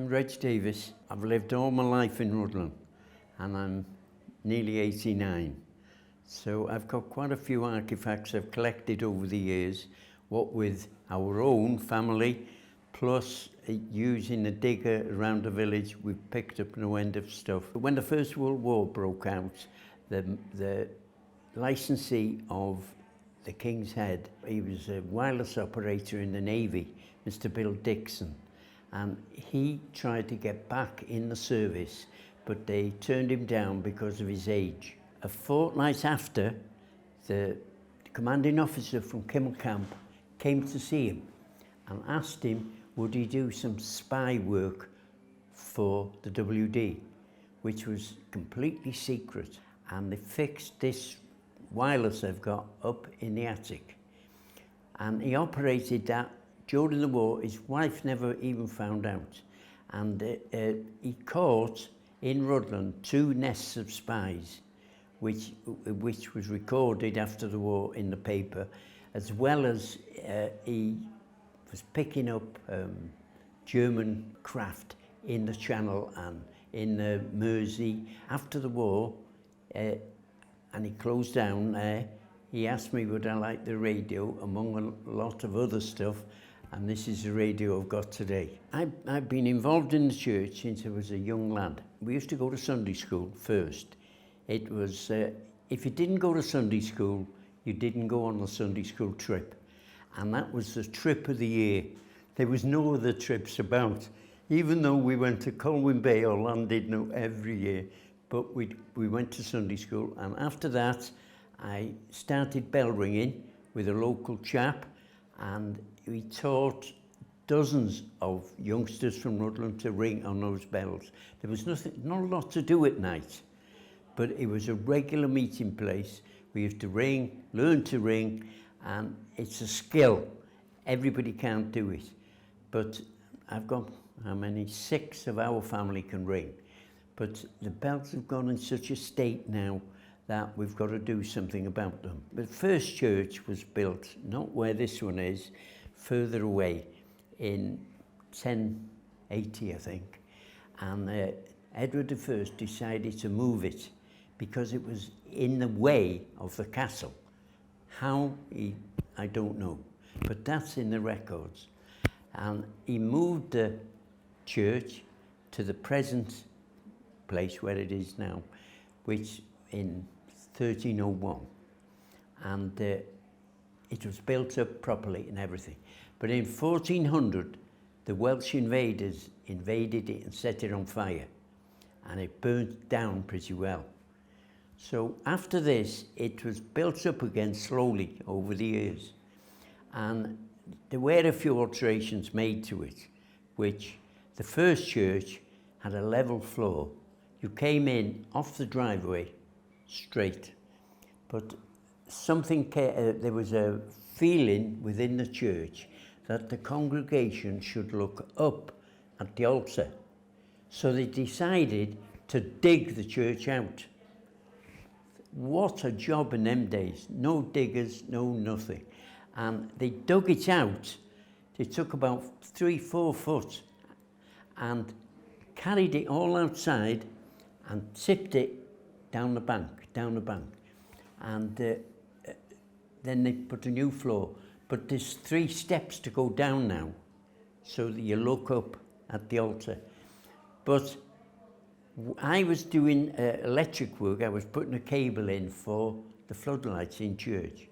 I'm Reg Davis. I've lived all my life in Rhuddlan and I'm nearly 89. So I've got quite a few artefacts I've collected over the years, what with our own family, plus using a digger around the village, we've picked up no end of stuff. When the First World War broke out, the licensee of the King's Head, he was a wireless operator in the Navy, Mr. Bill Dixon, and he tried to get back in the service, but they turned him down because of his age. A fortnight after, the commanding officer from Kimmel Camp came to see him and asked him would he do some spy work for the WD, which was completely secret. And they fixed this wireless I've got up in the attic. And he operated that during the war. His wife never even found out. And he caught in Rhuddlan 2 nests of spies, which was recorded after the war in the paper, as well as he was picking up German craft in the Channel and in the Mersey. After the war, and he closed down there, he asked me would I like the radio, among a lot of other stuff, and this is the radio I've got today. I've been involved in the church since I was a young lad. We used to go to Sunday school first. It was, if you didn't go to Sunday school, you didn't go on the Sunday school trip. And that was the trip of the year. There was no other trips about, even though we went to Colwyn Bay or Llandudno every year, but we went to Sunday school. And after that, I started bell ringing with a local chap, and we taught dozens of youngsters from Rhuddlan to ring on those bells. There was not a lot to do at night, but it was a regular meeting place. We used to ring, learn to ring, and it's a skill. Everybody can't do it. But I've got, how many? 6 of our family can ring. But the bells have gone in such a state now that we've got to do something about them. The first church was built, not where this one is, further away, in 1080, I think. And Edward I decided to move it because it was in the way of the castle. How, I don't know, but that's in the records. And he moved the church to the present place where it is now, which in 1301. And it was built up properly and everything. But in 1400, the Welsh invaders invaded it and set it on fire. And it burnt down pretty well. So after this, it was built up again slowly over the years. And there were a few alterations made to it, which the first church had a level floor. You came in off the driveway straight, but there was a feeling within the church that the congregation should look up at the altar. So they decided to dig the church out. What a job in them days. No diggers, no nothing. And they dug it out. It took about 3-4 foot and carried it all outside and tipped it down the bank. And then they put a new floor. But there's 3 steps to go down now, so that you look up at the altar. But I was doing electric work. I was putting a cable in for the floodlights in church.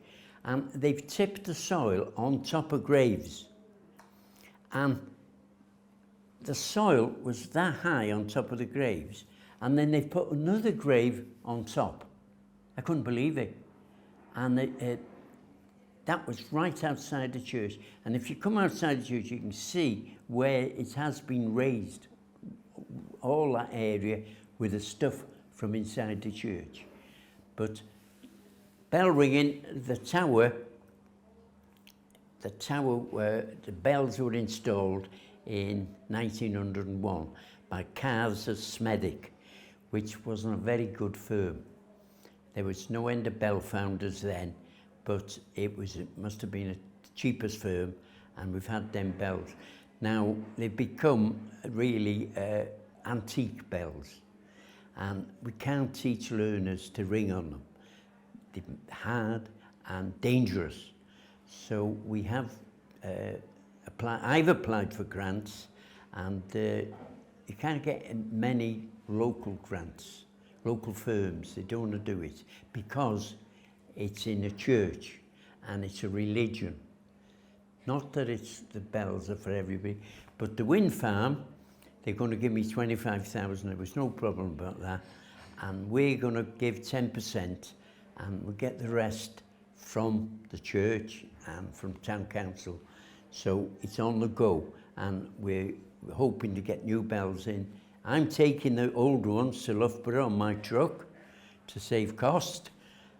And they've tipped the soil on top of graves. And the soil was that high on top of the graves. And then they've put another grave on top. I couldn't believe it. And that was right outside the church. And if you come outside the church, you can see where it has been raised, all that area with the stuff from inside the church. But bell ringing, the tower where the bells were installed in 1901 by Carrs of Smethwick, which wasn't a very good firm. There was no end of bell founders then, but it must have been a cheapest firm, and we've had them bells. Now, they've become really antique bells, and we can't teach learners to ring on them. They're hard and dangerous. So we have I've applied for grants, and you can't get many local grants, local firms. They don't want to do it because it's in a church and it's a religion. Not that the bells are for everybody, but the wind farm, they're going to give me 25,000. There was no problem about that. And we're going to give 10%, and we'll get the rest from the church and from town council. So it's on the go, and we're hoping to get new bells in. I'm taking the old ones to Loughborough on my truck to save cost,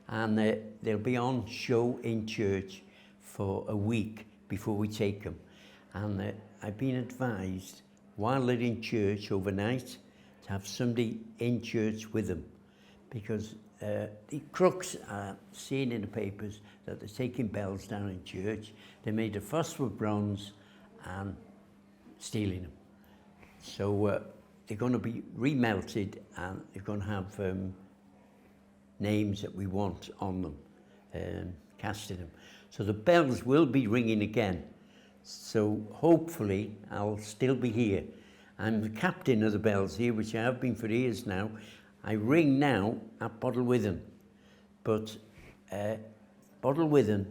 and they'll be on show in church for a week before we take them. And I've been advised, while they're in church overnight, to have somebody in church with them, because the crooks are seeing in the papers that they're taking bells down in church. They made a fuss with bronze and stealing them. So they're going to be remelted, and they're going to have names that we want on them, casting them. So the bells will be ringing again. So hopefully I'll still be here. I'm the captain of the bells here, which I have been for years now. I ring now at Bottlewithen, but Bottlewithen,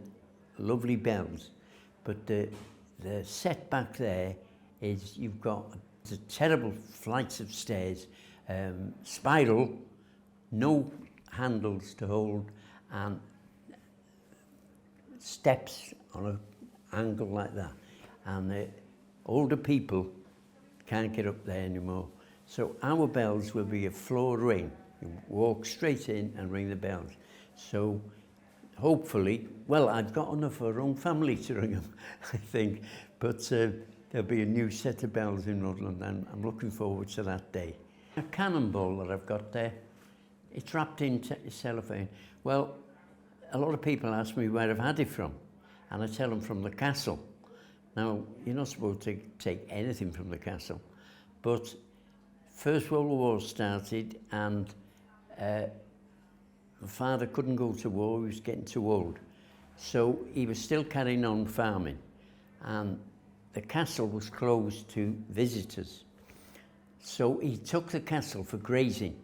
lovely bells, but the setback there is you've got a terrible flights of stairs, spiral, no handles to hold, and steps on an angle like that, and older people can't get up there anymore. So our bells will be a floor ring. You walk straight in and ring the bells. So hopefully, well, I've got enough for our own family to ring them, I think, but there'll be a new set of bells in Rhuddlan, and I'm looking forward to that day. A cannonball that I've got there, it's wrapped in cellophane. Well, a lot of people ask me where I've had it from, and I tell them from the castle. Now, you're not supposed to take anything from the castle, but First World War started, and my father couldn't go to war, he was getting too old. So he was still carrying on farming, and the castle was closed to visitors. So he took the castle for grazing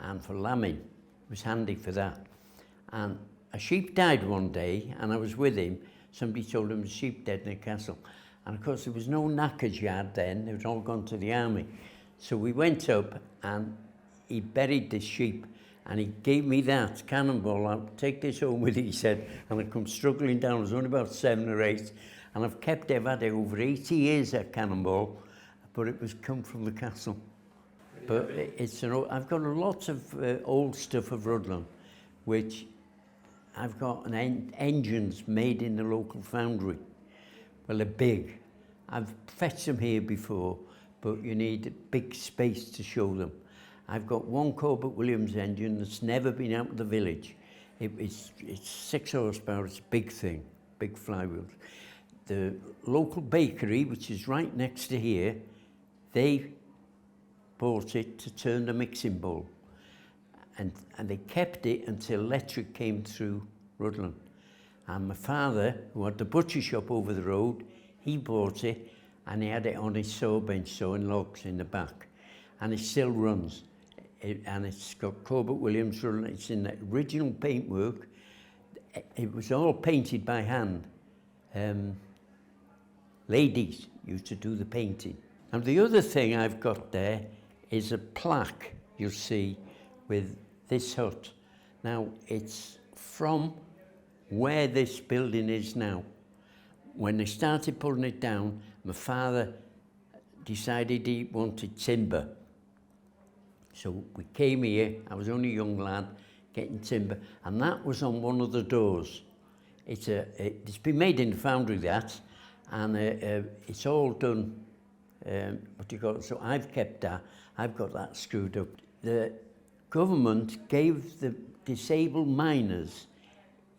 and for lambing. It was handy for that. And a sheep died one day, and I was with him. Somebody told him the sheep dead in the castle. And of course there was no knackers yard then, they had all gone to the army. So we went up, and he buried the sheep, and he gave me that cannonball. I'll take this home with you, he said, and I come struggling down. I was only about 7 or 8, and I've had it over 80 years, that cannonball, but it was come from the castle. But I've got a lot of old stuff of Rhuddlan, which I've got engines made in the local foundry. Well, they're big. I've fetched them here before, but you need a big space to show them. I've got one Corbett Williams engine that's never been out of the village. It's 6 horsepower, it's a big thing, big flywheels. The local bakery, which is right next to here, they bought it to turn the mixing bowl. And they kept it until electric came through Rhuddlan. And my father, who had the butcher shop over the road, he bought it, and he had it on his saw bench, sawing logs in the back. And it still runs. And it's got Corbett Williams Rhuddlan. It's in the original paintwork. It was all painted by hand. Ladies used to do the painting. And the other thing I've got there is a plaque, you'll see, with this hut. Now, it's from where this building is now. When they started pulling it down, my father decided he wanted timber. So we came here, I was only a young lad, getting timber, and that was on one of the doors. It's been made in the foundry, that, and it's all done, so I've kept that, I've got that screwed up. The government gave the disabled miners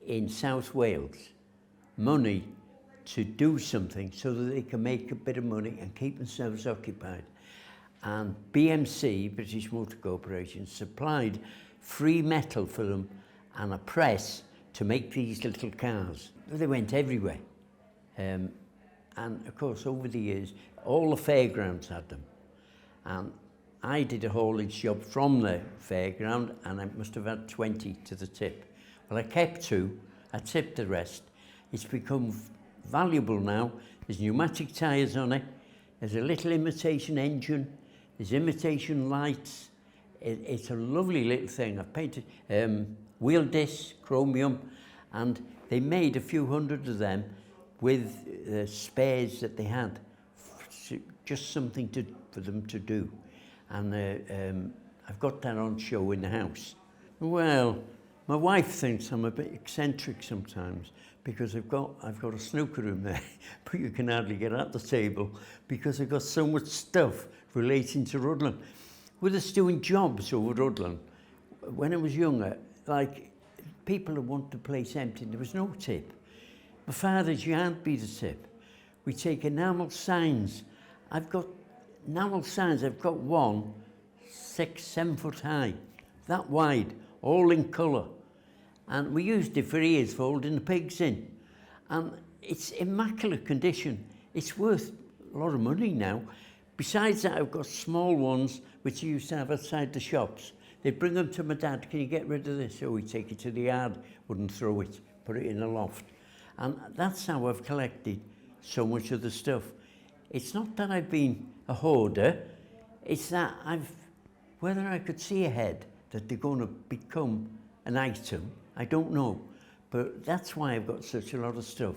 in South Wales money to do something so that they can make a bit of money and keep themselves occupied. And BMC, British Motor Corporation, supplied free metal for them and a press to make these little cars. They went everywhere. And of course, over the years, all the fairgrounds had them. And I did a haulage job from the fairground, and I must have had 20 to the tip. Well, I kept 2, I tipped the rest. It's become valuable now. There's pneumatic tyres on it, there's a little imitation engine, there's imitation lights. It's a lovely little thing. I've painted wheel discs, chromium, and they made a few hundred of them with the spares that they had. Just something for them to do. And I've got that on show in the house. Well, my wife thinks I'm a bit eccentric sometimes because I've got a snooker room there, but you can hardly get at the table because I've got so much stuff relating to Rhuddlan. With us doing jobs over Rhuddlan, when I was younger, like people would want the place empty, there was no tip. My father's yard be the tip. We take enamel signs. I've got enamel signs. I've got one 6, 7 foot high, that wide, all in colour. And we used it for years for holding the pigs in. And it's immaculate condition. It's worth a lot of money now. Besides that, I've got small ones which I used to have outside the shops. They'd bring them to my dad, can you get rid of this? So he'd take it to the yard, wouldn't throw it, put it in a loft. And that's how I've collected so much of the stuff. It's not that I've been a hoarder, it's that whether I could see ahead that they're going to become an item, I don't know. But that's why I've got such a lot of stuff.